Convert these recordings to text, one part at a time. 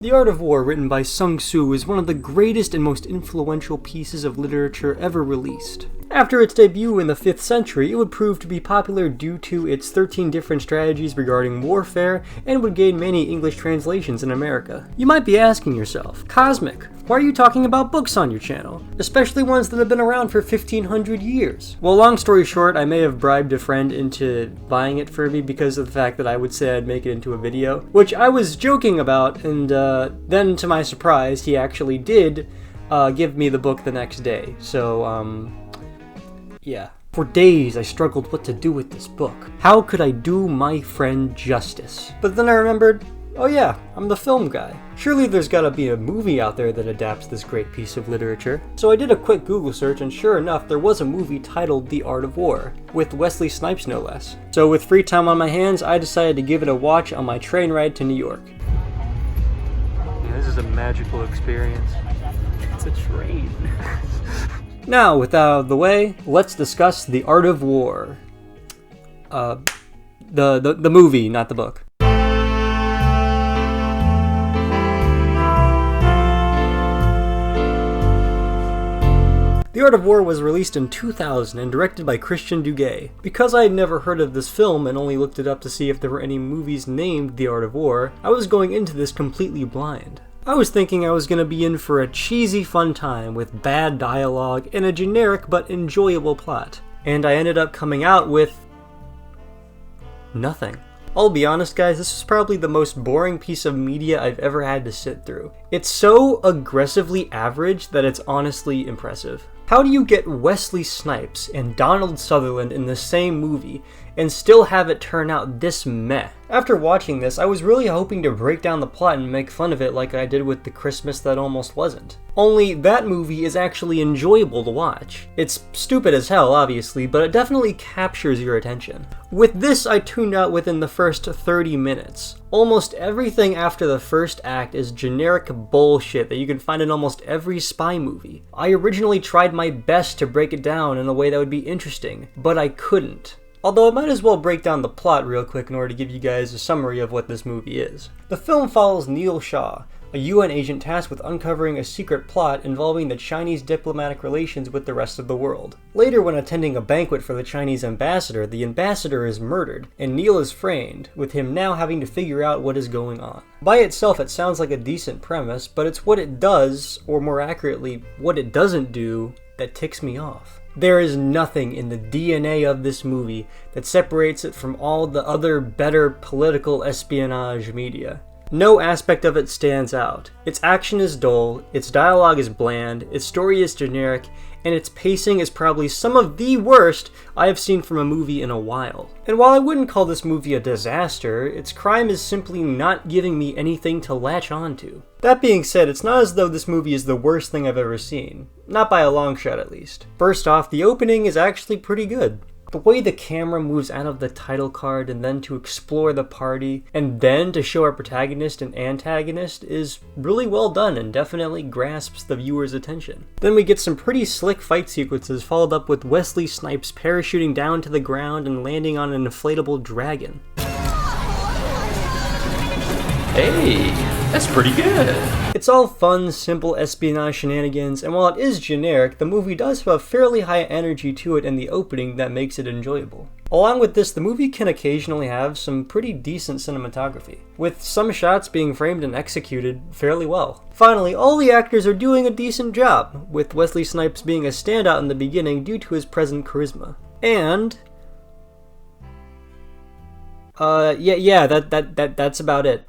The Art of War, written by Sun Tzu, is one of the greatest and most influential pieces of literature ever released. After its debut in the 5th century, it would prove to be popular due to its 13 different strategies regarding warfare and would gain many English translations in America. You might be asking yourself, Cosmic, why are you talking about books on your channel? Especially ones that have been around for 1500 years. Well, long story short, I may have bribed a friend into buying it for me because of the fact that I would say I'd make it into a video, which I was joking about, and then to my surprise, he actually did give me the book the next day. So, yeah. For days, I struggled what to do with this book. How could I do my friend justice? But then I remembered, oh yeah, I'm the film guy. Surely there's gotta be a movie out there that adapts this great piece of literature. So I did a quick Google search, and sure enough, there was a movie titled The Art of War, with Wesley Snipes no less. So with free time on my hands, I decided to give it a watch on my train ride to New York. Yeah, this is a magical experience. It's a train. Now, with that out of the way, let's discuss The Art of War. The movie, not the book. The Art of War was released in 2000 and directed by Christian Duguay. Because I had never heard of this film and only looked it up to see if there were any movies named The Art of War, I was going into this completely blind. I was thinking I was going to be in for a cheesy fun time with bad dialogue and a generic but enjoyable plot. And I ended up coming out with nothing. I'll be honest guys, this is probably the most boring piece of media I've ever had to sit through. It's so aggressively average that it's honestly impressive. How do you get Wesley Snipes and Donald Sutherland in the same movie and still have it turn out this meh? After watching this, I was really hoping to break down the plot and make fun of it like I did with The Christmas That Almost Wasn't. Only that movie is actually enjoyable to watch. It's stupid as hell, obviously, but it definitely captures your attention. With this, I tuned out within the first 30 minutes. Almost everything after the first act is generic bullshit that you can find in almost every spy movie. I originally tried my best to break it down in a way that would be interesting, but I couldn't. Although I might as well break down the plot real quick in order to give you guys a summary of what this movie is. The film follows Neil Shaw, a UN agent tasked with uncovering a secret plot involving the Chinese diplomatic relations with the rest of the world. Later, when attending a banquet for the Chinese ambassador, the ambassador is murdered, and Neil is framed, with him now having to figure out what is going on. By itself, it sounds like a decent premise, but it's what it does, or more accurately, what it doesn't do, that ticks me off. There is nothing in the DNA of this movie that separates it from all the other better political espionage media. No aspect of it stands out. Its action is dull, its dialogue is bland, its story is generic, and its pacing is probably some of the worst I have seen from a movie in a while. And while I wouldn't call this movie a disaster, its crime is simply not giving me anything to latch onto. That being said, it's not as though this movie is the worst thing I've ever seen. Not by a long shot at least. First off, the opening is actually pretty good. The way the camera moves out of the title card and then to explore the party, and then to show our protagonist and antagonist is really well done and definitely grasps the viewer's attention. Then we get some pretty slick fight sequences followed up with Wesley Snipes parachuting down to the ground and landing on an inflatable dragon. Hey, that's pretty good. It's all fun, simple espionage shenanigans, and while it is generic, the movie does have a fairly high energy to it in the opening that makes it enjoyable. Along with this, the movie can occasionally have some pretty decent cinematography, with some shots being framed and executed fairly well. Finally, all the actors are doing a decent job, with Wesley Snipes being a standout in the beginning due to his present charisma. And that's about it.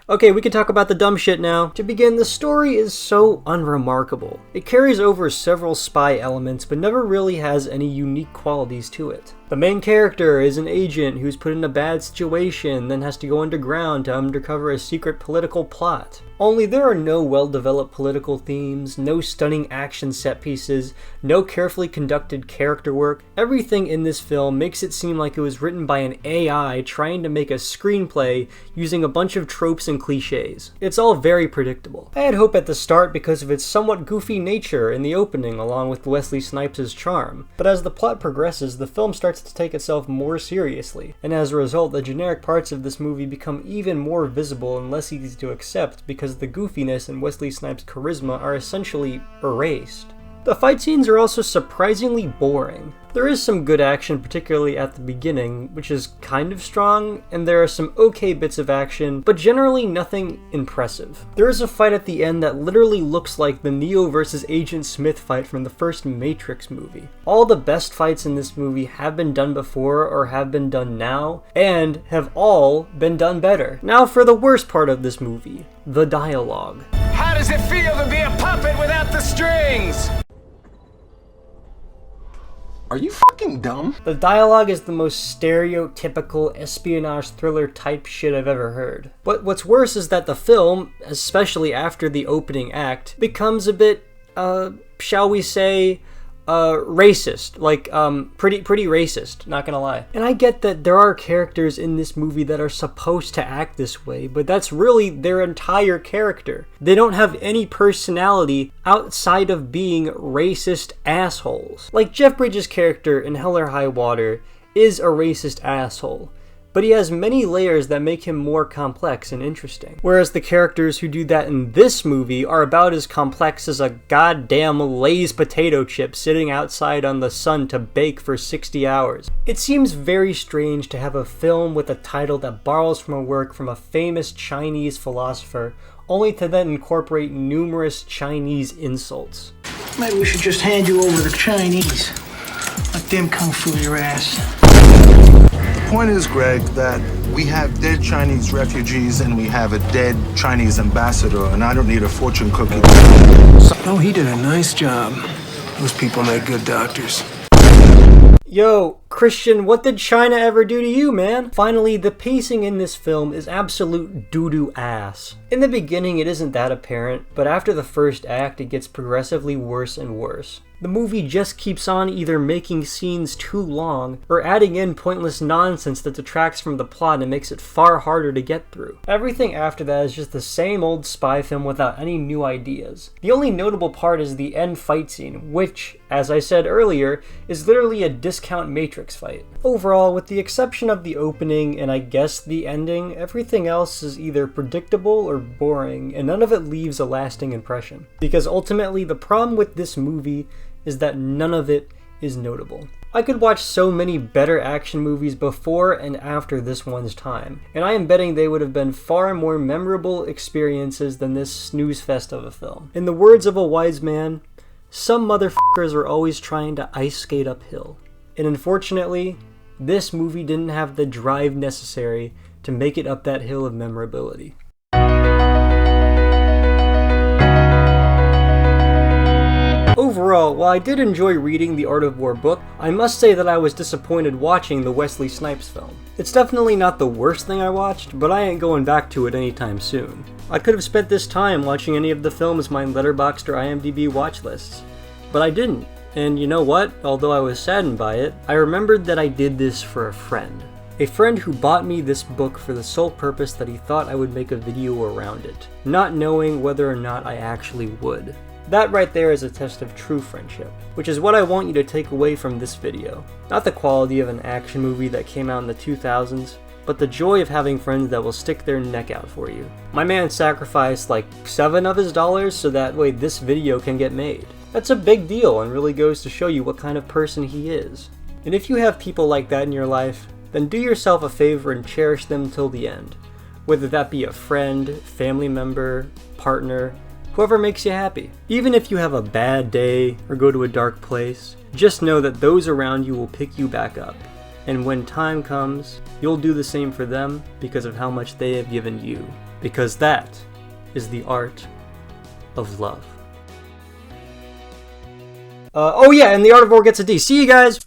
Okay, we can talk about the dumb shit now. To begin, the story is so unremarkable. It carries over several spy elements, but never really has any unique qualities to it. The main character is an agent who's put in a bad situation, then has to go underground to uncover a secret political plot. Only there are no well-developed political themes, no stunning action set pieces, no carefully conducted character work. Everything in this film makes it seem like it was written by an AI trying to make a screenplay using a bunch of tropes and cliches. It's all very predictable. I had hope at the start because of its somewhat goofy nature in the opening along with Wesley Snipes' charm, but as the plot progresses, the film starts starts to take itself more seriously, and as a result, the generic parts of this movie become even more visible and less easy to accept because the goofiness and Wesley Snipes' charisma are essentially erased. The fight scenes are also surprisingly boring. There is some good action, particularly at the beginning, which is kind of strong, and there are some okay bits of action, but generally nothing impressive. There is a fight at the end that literally looks like the Neo vs. Agent Smith fight from the first Matrix movie. All the best fights in this movie have been done before or have been done now, and have all been done better. Now for the worst part of this movie, the dialogue. How does it feel to be a puppet without the strings? Are you fucking dumb? The dialogue is the most stereotypical espionage thriller type shit I've ever heard. But what's worse is that the film, especially after the opening act, becomes a bit, shall we say, racist. Like, pretty racist, not gonna lie. And I get that there are characters in this movie that are supposed to act this way, but that's really their entire character. They don't have any personality outside of being racist assholes. Like, Jeff Bridges' character in Hell or High Water is a racist asshole, but he has many layers that make him more complex and interesting. Whereas the characters who do that in this movie are about as complex as a goddamn Lay's potato chip sitting outside on the sun to bake for 60 hours. It seems very strange to have a film with a title that borrows from a work from a famous Chinese philosopher, only to then incorporate numerous Chinese insults. Maybe we should just hand you over to the Chinese. Let them kung fu your ass. The point is, Greg, that we have dead Chinese refugees and we have a dead Chinese ambassador, and I don't need a fortune cookie. Oh, he did a nice job. Those people make good doctors. Yo, Christian, what did China ever do to you, man? Finally, the pacing in this film is absolute doo-doo ass. In the beginning, it isn't that apparent, but after the first act, it gets progressively worse and worse. The movie just keeps on either making scenes too long or adding in pointless nonsense that detracts from the plot and makes it far harder to get through. Everything after that is just the same old spy film without any new ideas. The only notable part is the end fight scene, which, as I said earlier, is literally a discount Matrix fight. Overall, with the exception of the opening and I guess the ending, everything else is either predictable or boring, and none of it leaves a lasting impression. Because ultimately, the problem with this movie is that none of it is notable. I could watch so many better action movies before and after this one's time, and I am betting they would have been far more memorable experiences than this snooze fest of a film. In the words of a wise man, some motherfuckers are always trying to ice skate uphill. And unfortunately, this movie didn't have the drive necessary to make it up that hill of memorability. Overall, while I did enjoy reading the Art of War book, I must say that I was disappointed watching the Wesley Snipes film. It's definitely not the worst thing I watched, but I ain't going back to it anytime soon. I could have spent this time watching any of the films my Letterboxd or IMDb watch lists, but I didn't. And you know what? Although I was saddened by it, I remembered that I did this for a friend. A friend who bought me this book for the sole purpose that he thought I would make a video around it, not knowing whether or not I actually would. That right there is a test of true friendship, which is what I want you to take away from this video. Not the quality of an action movie that came out in the 2000s, but the joy of having friends that will stick their neck out for you. My man sacrificed like $7 of his dollars so that way this video can get made. That's a big deal and really goes to show you what kind of person he is. And if you have people like that in your life, then do yourself a favor and cherish them till the end. Whether that be a friend, family member, partner, whoever makes you happy. Even if you have a bad day or go to a dark place, just know that those around you will pick you back up. And when time comes, you'll do the same for them because of how much they have given you. Because that is the art of love. Oh yeah, and the Art of War gets a D. See you guys!